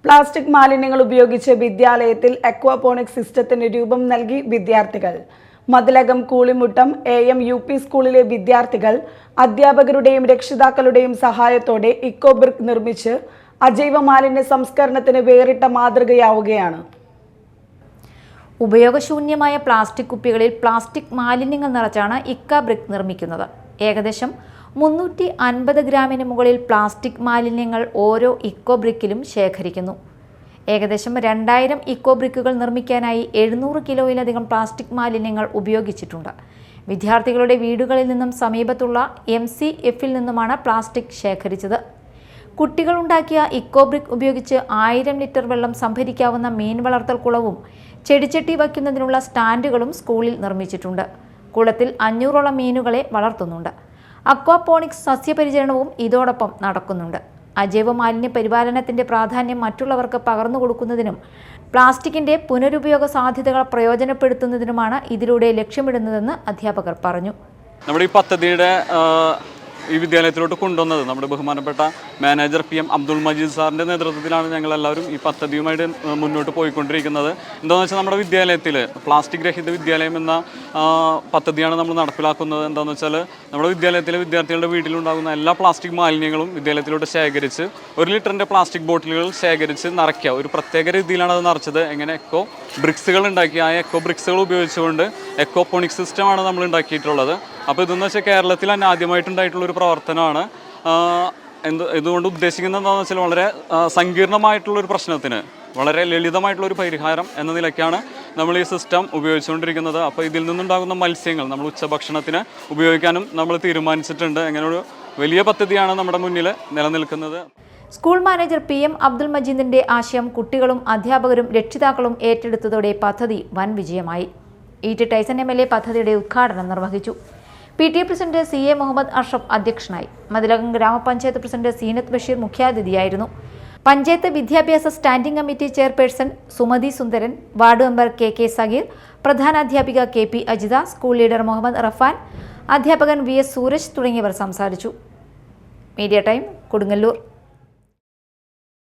Plastic മാലിന്യങ്ങൾ ഉപയോഗിച്ച് വിദ്യാലയത്തിൽ അക്വാപോണിക് സിസ്റ്റത്തിന് രൂപം നൽകി വിദ്യാർത്ഥികൾ. മതിലകം കൂളിമുട്ടം AM UP സ്കൂളിലെ വിദ്യാർത്ഥികൾ അധ്യാപകരുടെയും രക്ഷിതാക്കളുടെയും സഹായത്തോടെ ഇക്കോബ്രിക് നിർമ്മിച്ച് അജൈവ മാലിന്യ സംസ്കരണത്തിന് വേറിട്ട മാതൃകയാവുകയാണ്. ഉപയോഗശൂന്യമായ പ്ലാസ്റ്റിക് കുപ്പികളിൽ പ്ലാസ്റ്റിക് മാലിന്യങ്ങൾ നിറച്ചാണ് ഇക്കോബ്രിക് നിർമ്മിക്കുന്നത്. ഏകദേശം 350 ഗ്രാമിന് മുകളിൽ പ്ലാസ്റ്റിക് മാലിന്യങ്ങൾ ഓരോ ഇക്കോബ്രിക്കിലും ശേഖരിക്കുന്നു. ഏകദേശം 2000 ഇക്കോബ്രിക്കുകൾ നിർമ്മിക്കാനായി 700 കിലോയിലധികം പ്ലാസ്റ്റിക് മാലിന്യങ്ങൾ ഉപയോഗിച്ചിട്ടുണ്ട്. വിദ്യാർത്ഥികളുടെ വീടുകളിൽ നിന്നും സമീപത്തുള്ള MCFൽ നിന്നുമാണ് പ്ലാസ്റ്റിക് ശേഖരിച്ചത്. കുട്ടികളുണ്ടാക്കിയ ഇക്കോബ്രിക് ഉപയോഗിച്ച് 1000 ലിറ്റർ വെള്ളം സംഭരിക്കാവുന്ന മീൻ വളർത്തൽ കുളവും ചെടിച്ചട്ടി വയ്ക്കുന്നതിനുള്ള സ്റ്റാൻഡുകളും സ്കൂളിൽ നിർമ്മിച്ചിട്ടുണ്ട്. കുളത്തിൽ 500ഓളം മീനുകളെ വളർത്തുന്നുണ്ട്. അക്വാപോണിക്സ് സസ്യപരിചരണവും ഇതോടൊപ്പം നടക്കുന്നുണ്ട്. അജൈവ മാലിന്യ പരിപാലനത്തിന്റെ പ്രാധാന്യം മറ്റുള്ളവർക്ക് പകർന്നു കൊടുക്കുന്നതിനും പ്ലാസ്റ്റിക്കിന്റെ പുനരുപയോഗ സാധ്യതകൾ പ്രയോജനപ്പെടുത്തുന്നതിനുമാണ് ഇതിലൂടെ ലക്ഷ്യമിടുന്നതെന്ന് അധ്യാപകർ പറഞ്ഞു. നമ്മുടെ ഈ പദ്ധതിയുടെ ഈ വിദ്യാലയത്തിലോട്ട് കൊണ്ടുവന്നത് നമ്മുടെ ബഹുമാനപ്പെട്ട മാനേജർ PM അബ്ദുൾ മജീദ് സാറിൻ്റെ നേതൃത്വത്തിലാണ് ഞങ്ങളെല്ലാവരും ഈ പദ്ധതിയുമായിട്ട് മുന്നോട്ട് പോയിക്കൊണ്ടിരിക്കുന്നത്. എന്താണെന്ന് വെച്ചാൽ നമ്മുടെ വിദ്യാലയത്തിൽ പ്ലാസ്റ്റിക് രഹിത വിദ്യാലയം എന്ന പദ്ധതിയാണ് നമ്മൾ നടപ്പിലാക്കുന്നത്. എന്താണെന്ന് വെച്ചാൽ നമ്മുടെ വിദ്യാലയത്തിലെ വിദ്യാർത്ഥികളുടെ വീട്ടിലുണ്ടാകുന്ന എല്ലാ പ്ലാസ്റ്റിക് മാലിന്യങ്ങളും വിദ്യാലയത്തിലോട്ട് ശേഖരിച്ച് 1 ലിറ്ററിൻ്റെ പ്ലാസ്റ്റിക് ബോട്ടിലുകൾ ശേഖരിച്ച് നിറയ്ക്കുക. ഒരു പ്രത്യേക രീതിയിലാണ് അത് നിറച്ചത്. എങ്ങനെ എക്കോ ബ്രിക്സുകൾ ഉണ്ടാക്കി ആ എക്കോ ബ്രിക്സുകൾ ഉപയോഗിച്ചുകൊണ്ട് എക്കോപോണിക് സിസ്റ്റമാണ് നമ്മൾ ഉണ്ടാക്കിയിട്ടുള്ളത്. അപ്പോൾ ഇതെന്ന് വെച്ചാൽ കേരളത്തിൽ തന്നെ ആദ്യമായിട്ടുണ്ടായിട്ടുള്ളൊരു പ്രവർത്തനമാണ്. ഇതുകൊണ്ട് ഉദ്ദേശിക്കുന്നത് എന്താണെന്ന് വെച്ചാൽ വളരെ സങ്കീർണമായിട്ടുള്ളൊരു പ്രശ്നത്തിന് വളരെ ലളിതമായിട്ടുള്ളൊരു പരിഹാരം എന്ന നിലയ്ക്കാണ് നമ്മൾ ഈ സിസ്റ്റം ഉപയോഗിച്ചുകൊണ്ടിരിക്കുന്നത്. അപ്പോൾ ഇതിൽ നിന്നുണ്ടാകുന്ന മത്സ്യങ്ങൾ നമ്മൾ ഉച്ചഭക്ഷണത്തിന് ഉപയോഗിക്കാനും നമ്മൾ തീരുമാനിച്ചിട്ടുണ്ട്. അങ്ങനെയൊരു വലിയ പദ്ധതിയാണ് നമ്മുടെ മുന്നിൽ നിലനിൽക്കുന്നത്. സ്കൂൾ മാനേജർ PM അബ്ദുൾ മജീദിന്റെ ആശയം കുട്ടികളും അധ്യാപകരും രക്ഷിതാക്കളും ഏറ്റെടുത്തതോടെ പദ്ധതി വൻ വിജയമായി. ET ടൈസൺ MLA പദ്ധതിയുടെ ഉദ്ഘാടനം നിർവഹിച്ചു. PTA president CA Muhammad Ashraf അധ്യക്ഷനായി. മതിലകം ഗ്രാമപഞ്ചായത്ത് പ്രസിഡന്റ് സീനത്ത് ബഷീർ മുഖ്യാതിഥിയായിരുന്നു. പഞ്ചായത്ത് വിദ്യാഭ്യാസ standing committee chairperson Sumathi Sundaran, ward member KK Sageer, പ്രധാനാധ്യാപിക KP Ajitha, school leader Muhammad Rafan, അധ്യാപകൻ VS സൂരജ് തുടങ്ങിയവർ സംസാരിച്ചു. Media time, Kodungallur.